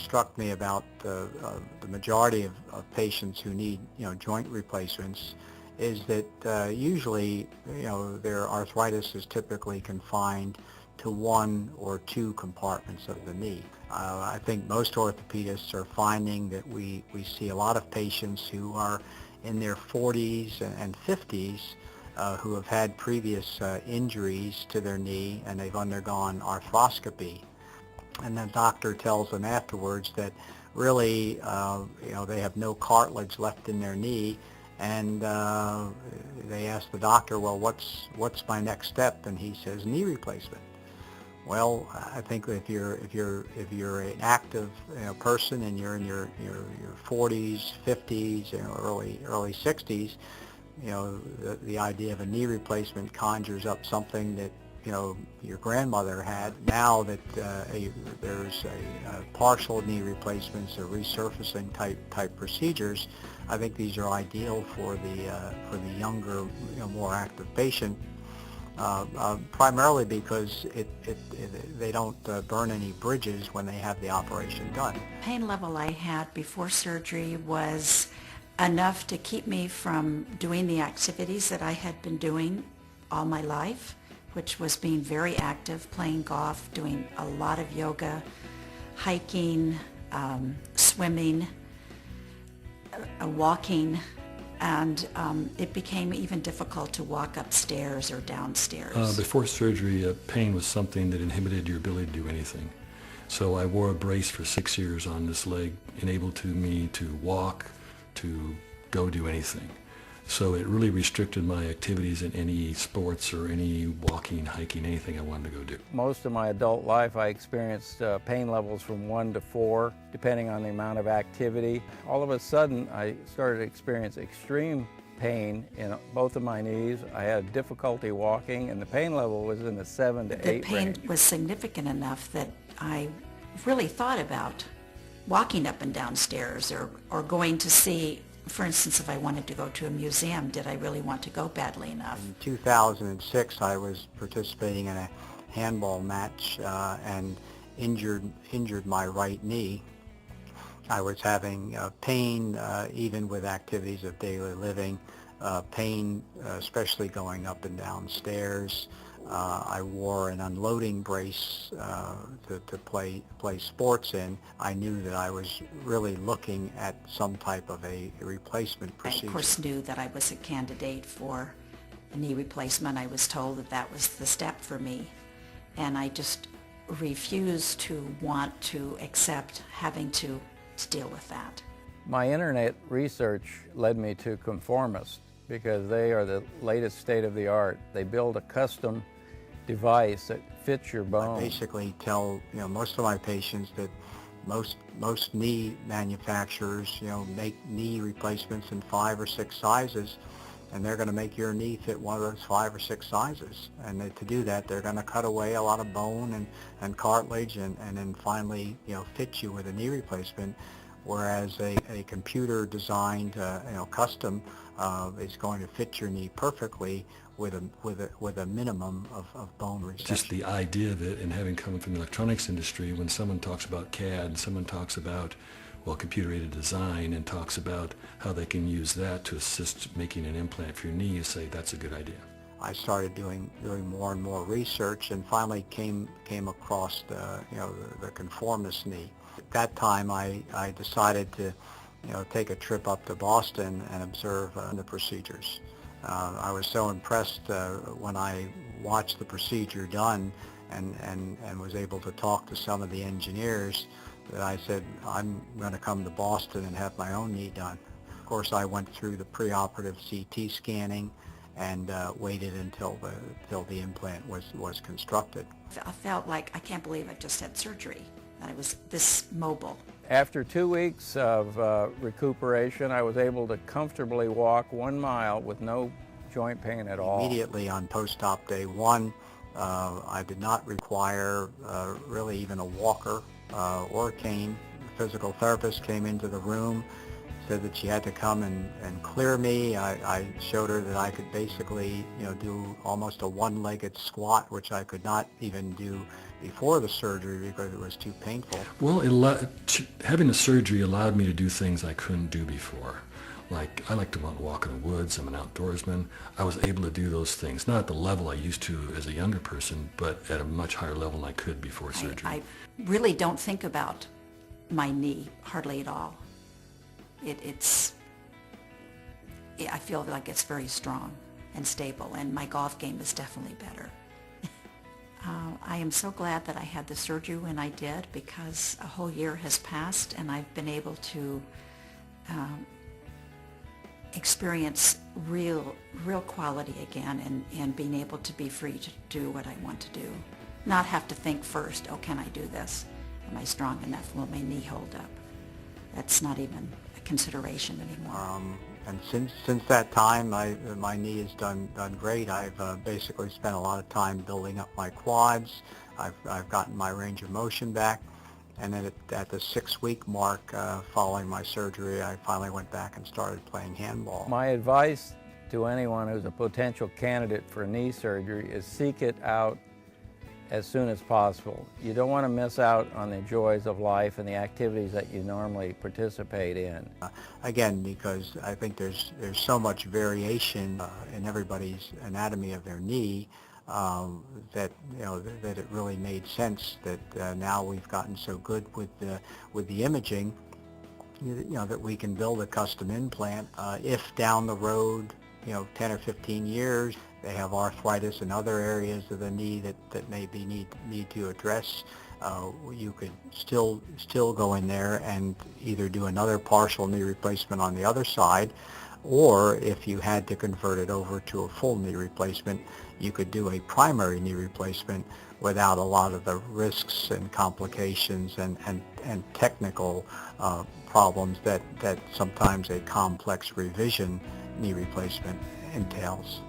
struck me about the majority of patients who need, joint replacements is that usually, their arthritis is typically confined to one or two compartments of the knee. I think most orthopedists are finding that we see a lot of patients who are in their 40s and 50s who have had previous injuries to their knee, and they've undergone arthroscopy. And the doctor tells them afterwards that really, they have no cartilage left in their knee, and they ask the doctor, well, what's my next step? And he says, knee replacement. Well, I think if you're an active person and you're in your 40s, 50s, early 60s, the idea of a knee replacement conjures up something that your grandmother had. Now that there's a partial knee replacements or resurfacing type procedures, I think these are ideal for the younger, more active patient. Primarily because they don't burn any bridges when they have the operation done. Pain level I had before surgery was enough to keep me from doing the activities that I had been doing all my life, which was being very active, playing golf, doing a lot of yoga, hiking, swimming, walking, and it became even difficult to walk upstairs or downstairs. Before surgery, pain was something that inhibited your ability to do anything. So I wore a brace for 6 years on this leg, enabled me to walk, to go do anything. So it really restricted my activities in any sports or any walking, hiking, anything I wanted to go do. Most of my adult life I experienced pain levels from 1 to 4, depending on the amount of activity. All of a sudden I started to experience extreme pain in both of my knees. I had difficulty walking, and the pain level was in the 7 to 8 range. The pain was significant enough that I really thought about walking up and down stairs or going to see. For instance, if I wanted to go to a museum, did I really want to go badly enough? In 2006, I was participating in a handball match and injured my right knee. I was having pain even with activities of daily living, pain especially going up and down stairs. I wore an unloading brace to play sports in. I knew that I was really looking at some type of a replacement procedure. I, of course, knew that I was a candidate for a knee replacement. I was told that that was the step for me, and I just refused to want to accept having to deal with that. My internet research led me to conformists because they are the latest state of the art. They build a custom device that fits your bone. I basically tell most of my patients that most knee manufacturers make knee replacements in 5 or 6 sizes, and they're going to make your knee fit one of those 5 or 6 sizes. And to do that, they're going to cut away a lot of bone and cartilage, and then finally fit you with a knee replacement. Whereas a computer designed custom is going to fit your knee perfectly with a minimum of bone resection. Just the idea of it, and having come from the electronics industry, when someone talks about CAD, someone talks about, well, computer-aided design, and talks about how they can use that to assist making an implant for your knee, you say that's a good idea. I started doing more and more research, and finally came across the conformist knee. At that time, I decided to take a trip up to Boston and observe the procedures. I was so impressed when I watched the procedure done and was able to talk to some of the engineers that I said, I'm going to come to Boston and have my own knee done. Of course, I went through the preoperative CT scanning and waited until the implant was constructed. I felt like, I can't believe I just had surgery, that I was this mobile. After 2 weeks of recuperation, I was able to comfortably walk 1 mile with no joint pain at all. Immediately on post-op day 1, I did not require really even a walker or a cane. The physical therapist came into the room said that she had to come and clear me. I showed her that I could basically, do almost a one-legged squat, which I could not even do before the surgery because it was too painful. Well, having the surgery allowed me to do things I couldn't do before. Like, I like to walk in the woods. I'm an outdoorsman. I was able to do those things, not at the level I used to as a younger person, but at a much higher level than I could before surgery. I really don't think about my knee hardly at all. I feel like it's very strong and stable, and my golf game is definitely better. I am so glad that I had the surgery when I did, because a whole year has passed and I've been able to experience real quality again, and being able to be free to do what I want to do. Not have to think first, oh, can I do this? Am I strong enough? Will my knee hold up? That's not even a consideration anymore. And since that time, my knee has done great. I've basically spent a lot of time building up my quads. I've gotten my range of motion back, and then at the 6-week mark following my surgery, I finally went back and started playing handball. My advice to anyone who's a potential candidate for knee surgery is seek it out as soon as possible. You don't want to miss out on the joys of life and the activities that you normally participate in. Again, because I think there's so much variation in everybody's anatomy of their knee that it really made sense that now we've gotten so good with the imaging, that we can build a custom implant. If down the road, 10 or 15 years, they have arthritis in other areas of the knee that maybe need to address, you could still go in there and either do another partial knee replacement on the other side, or if you had to convert it over to a full knee replacement, you could do a primary knee replacement without a lot of the risks and complications and technical problems that sometimes a complex revision knee replacement entails.